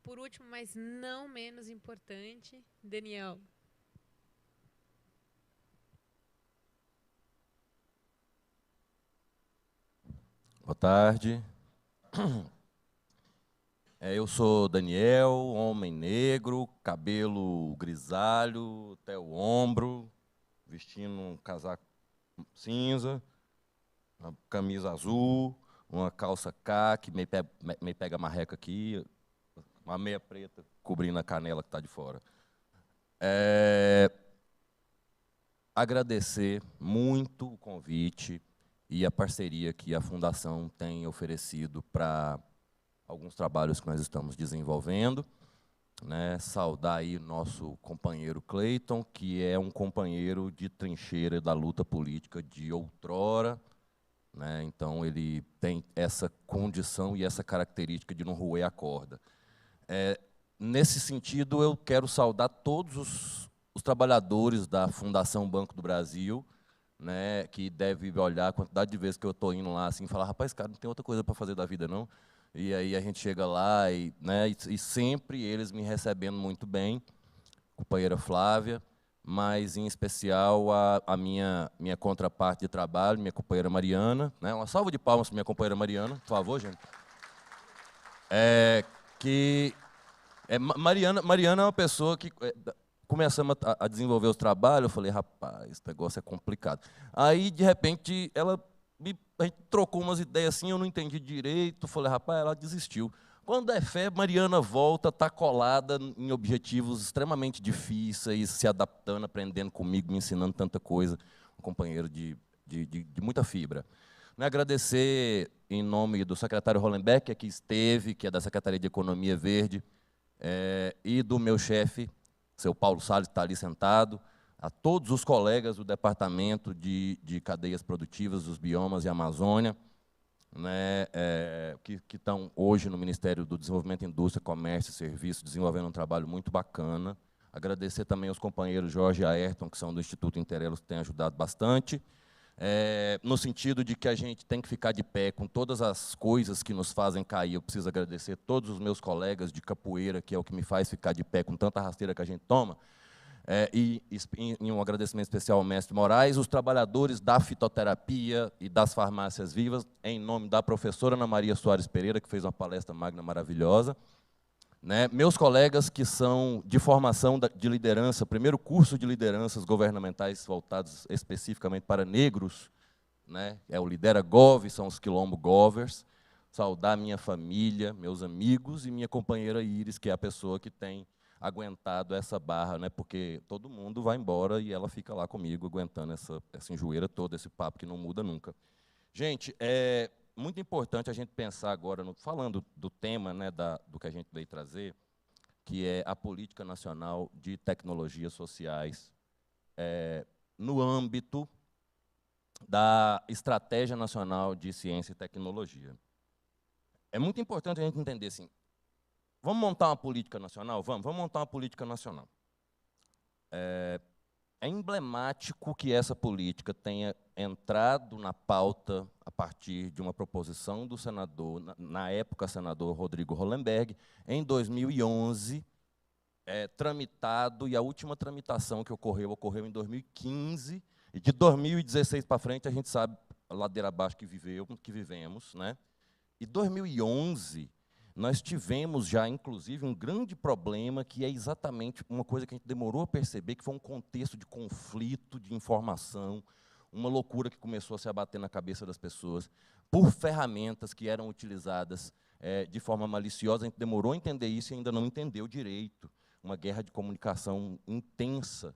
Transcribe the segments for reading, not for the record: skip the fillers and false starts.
por último, mas não menos importante, Daniel. Boa tarde. Eu sou Daniel, homem negro, cabelo grisalho até o ombro, vestindo um casaco cinza, uma camisa azul, uma calça caqui, meio pega marreca aqui, uma meia preta cobrindo a canela que está de fora. Agradecer muito o convite e a parceria que a Fundação tem oferecido para alguns trabalhos que nós estamos desenvolvendo, né? Saudar aí o nosso companheiro Cleiton, que é um companheiro de trincheira da luta política de outrora, né? Então ele tem essa condição e essa característica de não roer a corda. Nesse sentido, eu quero saudar todos os trabalhadores da Fundação Banco do Brasil, né, que deve olhar a quantidade de vezes que eu estou indo lá assim, e falar, rapaz, cara, não tem outra coisa para fazer da vida, não? E aí a gente chega lá e sempre eles me recebendo muito bem, companheira Flávia, mas em especial a minha contraparte de trabalho, minha companheira Mariana, né? Uma salva de palmas para minha companheira Mariana, por favor, gente. Que Mariana é uma pessoa que começamos a desenvolver os trabalhos, eu falei, rapaz, esse negócio é complicado. Aí, de repente, a gente trocou umas ideias assim, eu não entendi direito, falei, rapaz, ela desistiu. Quando é fé, Mariana volta, está colada em objetivos extremamente difíceis, se adaptando, aprendendo comigo, me ensinando tanta coisa. Um companheiro de muita fibra. Agradecer em nome do secretário Hollenbeck, que aqui esteve, que é da Secretaria de Economia Verde, e do meu chefe, seu Paulo Salles, que está ali sentado, a todos os colegas do Departamento de Cadeias Produtivas dos Biomas e Amazônia, né, que estão hoje no Ministério do Desenvolvimento, Indústria, Comércio e Serviços, desenvolvendo um trabalho muito bacana. Agradecer também aos companheiros Jorge e Ayrton, que são do Instituto Interelos, que têm ajudado bastante. No sentido de que a gente tem que ficar de pé com todas as coisas que nos fazem cair. Eu preciso agradecer todos os meus colegas de capoeira, que é o que me faz ficar de pé com tanta rasteira que a gente toma, e um agradecimento especial ao mestre Moraes, os trabalhadores da fitoterapia e das farmácias vivas, em nome da professora Ana Maria Soares Pereira, que fez uma palestra magna maravilhosa, né? Meus colegas que são de formação de liderança, primeiro curso de lideranças governamentais voltados especificamente para negros, né? É o Lidera Gov, são os Quilombo Govers. Saudar minha família, meus amigos e minha companheira Iris, que é a pessoa que tem aguentado essa barra, né? Porque todo mundo vai embora e ela fica lá comigo, aguentando essa enjoeira toda, esse papo que não muda nunca. Gente, é muito importante a gente pensar agora, falando do tema, né, do que a gente veio trazer, que é a Política Nacional de Tecnologias Sociais, no âmbito da Estratégia Nacional de Ciência e Tecnologia. É muito importante a gente entender assim, vamos montar uma política nacional? Vamos montar uma política nacional. É emblemático que essa política tenha entrado na pauta a partir de uma proposição do senador, na época senador Rodrigo Hollenberg, em 2011, tramitado, e a última tramitação que ocorreu em 2015, e de 2016 para frente a gente sabe a ladeira abaixo que vivemos, né? E 2011 nós tivemos já, inclusive, um grande problema, que é exatamente uma coisa que a gente demorou a perceber, que foi um contexto de conflito de informação, uma loucura que começou a se abater na cabeça das pessoas, por ferramentas que eram utilizadas de forma maliciosa. A gente demorou a entender isso e ainda não entendeu direito. Uma guerra de comunicação intensa.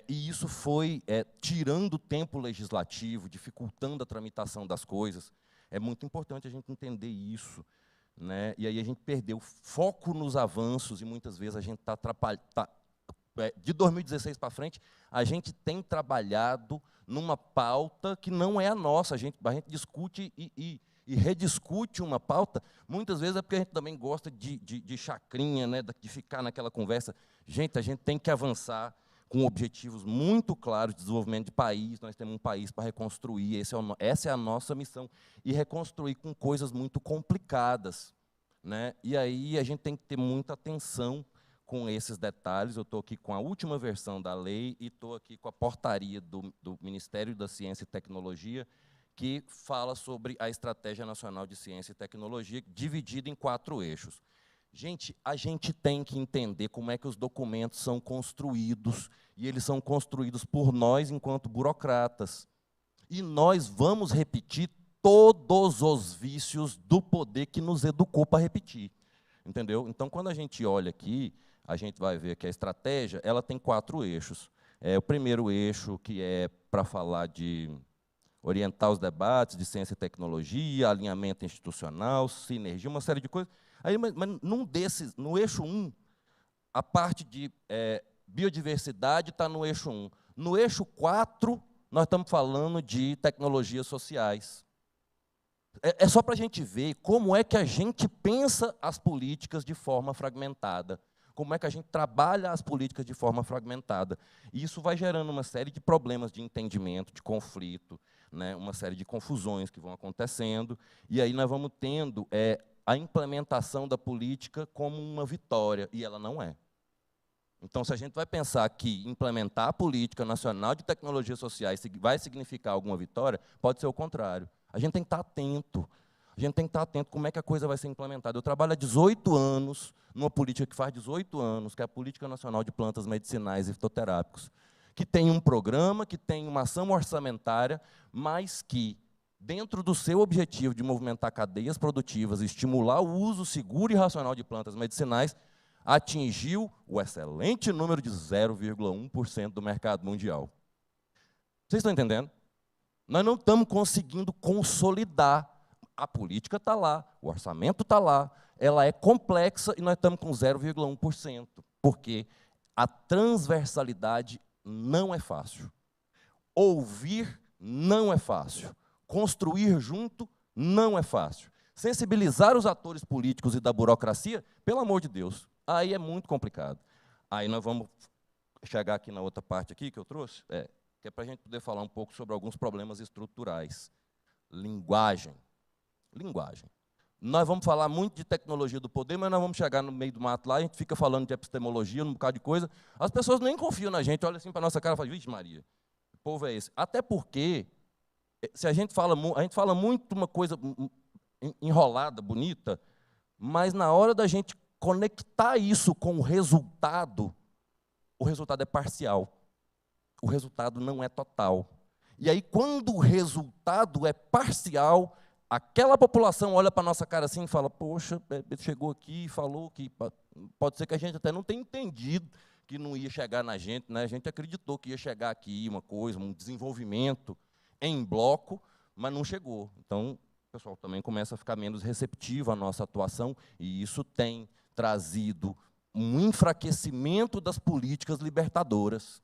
E isso foi tirando o tempo legislativo, dificultando a tramitação das coisas. É muito importante a gente entender isso, né? E aí a gente perdeu foco nos avanços e muitas vezes a gente está atrapalhando. De 2016 para frente, a gente tem trabalhado numa pauta que não é a nossa. A gente discute e rediscute uma pauta, muitas vezes é porque a gente também gosta de chacrinha, né? De ficar naquela conversa. Gente, a gente tem que avançar com objetivos muito claros de desenvolvimento de país. Nós temos um país para reconstruir, essa é a nossa missão, e reconstruir com coisas muito complicadas, né? E aí a gente tem que ter muita atenção com esses detalhes. Eu estou aqui com a última versão da lei e estou aqui com a portaria do Ministério da Ciência e Tecnologia, que fala sobre a Estratégia Nacional de Ciência e Tecnologia, dividida em 4 eixos. Gente, a gente tem que entender como é que os documentos são construídos, e eles são construídos por nós, enquanto burocratas. E nós vamos repetir todos os vícios do poder que nos educou para repetir. Entendeu? Então, quando a gente olha aqui, a gente vai ver que a estratégia ela tem 4 eixos. O primeiro eixo, que é para falar de orientar os debates de ciência e tecnologia, alinhamento institucional, sinergia, uma série de coisas. Aí, mas no eixo 1, a parte de biodiversidade está no eixo 1. No eixo 4, nós estamos falando de tecnologias sociais. É só para a gente ver como é que a gente pensa as políticas de forma fragmentada, como é que a gente trabalha as políticas de forma fragmentada. E isso vai gerando uma série de problemas de entendimento, de conflito, né, uma série de confusões que vão acontecendo, e aí nós vamos tendo a implementação da política como uma vitória, e ela não é. Então, se a gente vai pensar que implementar a política nacional de tecnologias sociais vai significar alguma vitória, pode ser o contrário. A gente tem que estar atento. A gente tem que estar atento como é que a coisa vai ser implementada. Eu trabalho há 18 anos numa política que faz 18 anos, que é a Política Nacional de Plantas Medicinais e Fitoterápicos, que tem um programa, que tem uma ação orçamentária, mas que, dentro do seu objetivo de movimentar cadeias produtivas e estimular o uso seguro e racional de plantas medicinais, atingiu o excelente número de 0,1% do mercado mundial. Vocês estão entendendo? Nós não estamos conseguindo consolidar. A política está lá, o orçamento está lá, ela é complexa e nós estamos com 0,1%, porque a transversalidade não é fácil. Ouvir não é fácil. Construir junto não é fácil. Sensibilizar os atores políticos e da burocracia, pelo amor de Deus, aí é muito complicado. Aí nós vamos chegar aqui na outra parte aqui que eu trouxe, que é para a gente poder falar um pouco sobre alguns problemas estruturais. Linguagem. Nós vamos falar muito de tecnologia do poder, mas nós vamos chegar no meio do mato lá, a gente fica falando de epistemologia, um bocado de coisa, as pessoas nem confiam na gente, olham assim para a nossa cara e falam, vixe Maria, que povo é esse? Até porque, se a gente fala muito uma coisa enrolada, bonita, mas na hora da gente conectar isso com o resultado é parcial. O resultado não é total. E aí, quando o resultado é parcial, aquela população olha para a nossa cara assim e fala, poxa, ele chegou aqui e falou que pode ser que a gente até não tenha entendido que não ia chegar na gente, né? A gente acreditou que ia chegar aqui uma coisa, um desenvolvimento em bloco, mas não chegou. Então, o pessoal também começa a ficar menos receptivo à nossa atuação, e isso tem trazido um enfraquecimento das políticas libertadoras.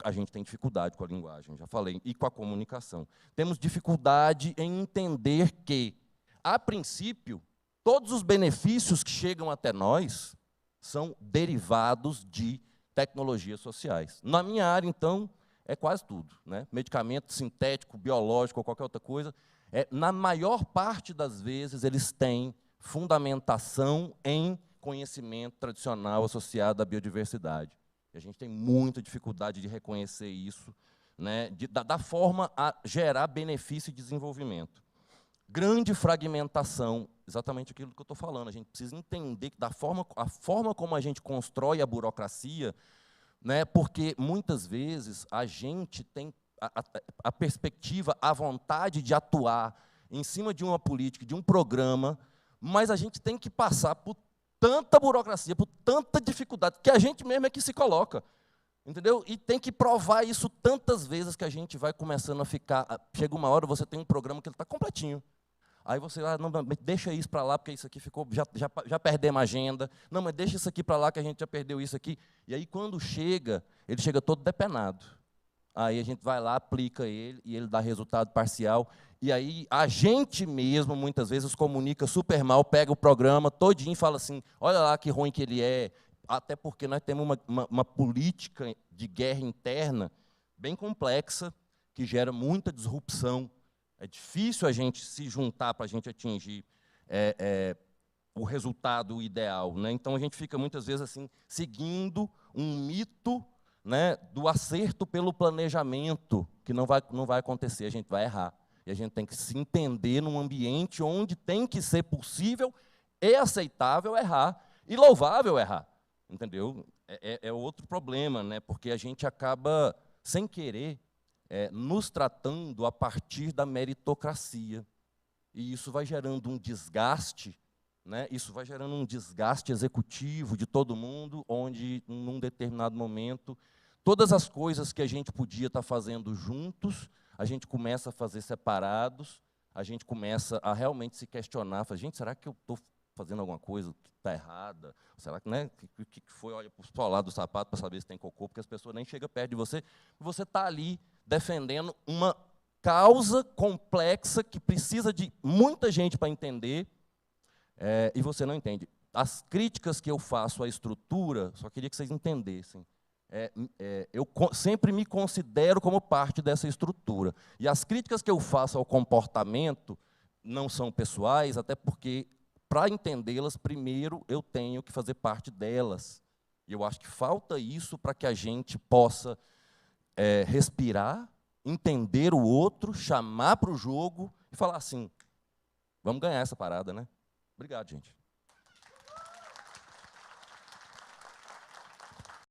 A gente tem dificuldade com a linguagem, já falei, e com a comunicação. Temos dificuldade em entender que, a princípio, todos os benefícios que chegam até nós são derivados de tecnologias sociais. Na minha área, então, é quase tudo, né? Medicamento sintético, biológico ou qualquer outra coisa, na maior parte das vezes, eles têm fundamentação em conhecimento tradicional associado à biodiversidade. A gente tem muita dificuldade de reconhecer isso, né, da forma a gerar benefício e desenvolvimento. Grande fragmentação, exatamente aquilo que eu estou falando. A gente precisa entender que a forma como a gente constrói a burocracia, né, porque muitas vezes a gente tem a perspectiva, a vontade de atuar em cima de uma política, de um programa, mas a gente tem que passar por tanta burocracia, por tanta dificuldade, que a gente mesmo é que se coloca, entendeu? E tem que provar isso tantas vezes que a gente vai começando a ficar... Chega uma hora, você tem um programa que ele está completinho. Aí você, não, deixa isso para lá, porque isso aqui ficou, já perdemos a agenda. Não, mas deixa isso aqui para lá, que a gente já perdeu isso aqui. E aí, quando chega, ele chega todo depenado. Aí a gente vai lá, aplica ele, e ele dá resultado parcial. E aí a gente mesmo, muitas vezes, comunica super mal, pega o programa todinho e fala assim, olha lá que ruim que ele é, até porque nós temos uma política de guerra interna bem complexa, que gera muita disrupção. É difícil a gente se juntar para a gente atingir o resultado ideal, né? Então a gente fica muitas vezes assim seguindo um mito, né, do acerto pelo planejamento, que não vai acontecer, a gente vai errar. E a gente tem que se entender num ambiente onde tem que ser possível e aceitável errar e louvável errar, entendeu? É outro problema, né? Porque a gente acaba sem querer nos tratando a partir da meritocracia. E isso vai gerando um desgaste, né? Isso vai gerando um desgaste executivo de todo mundo, onde, num determinado momento, todas as coisas que a gente podia estar fazendo juntos, a gente começa a fazer separados, a gente começa a realmente se questionar, fala, gente, será que eu estou fazendo alguma coisa que está errada? Será que, né, que foi, olha para o solar do sapato para saber se tem cocô, porque as pessoas nem chegam perto de você, e você está ali defendendo uma causa complexa que precisa de muita gente para entender, e você não entende. As críticas que eu faço à estrutura, só queria que vocês entendessem, eu sempre me considero como parte dessa estrutura. E as críticas que eu faço ao comportamento não são pessoais, até porque, para entendê-las, primeiro eu tenho que fazer parte delas. E eu acho que falta isso para que a gente possa respirar, entender o outro, chamar para o jogo e falar assim, vamos ganhar essa parada, né? Obrigado, gente.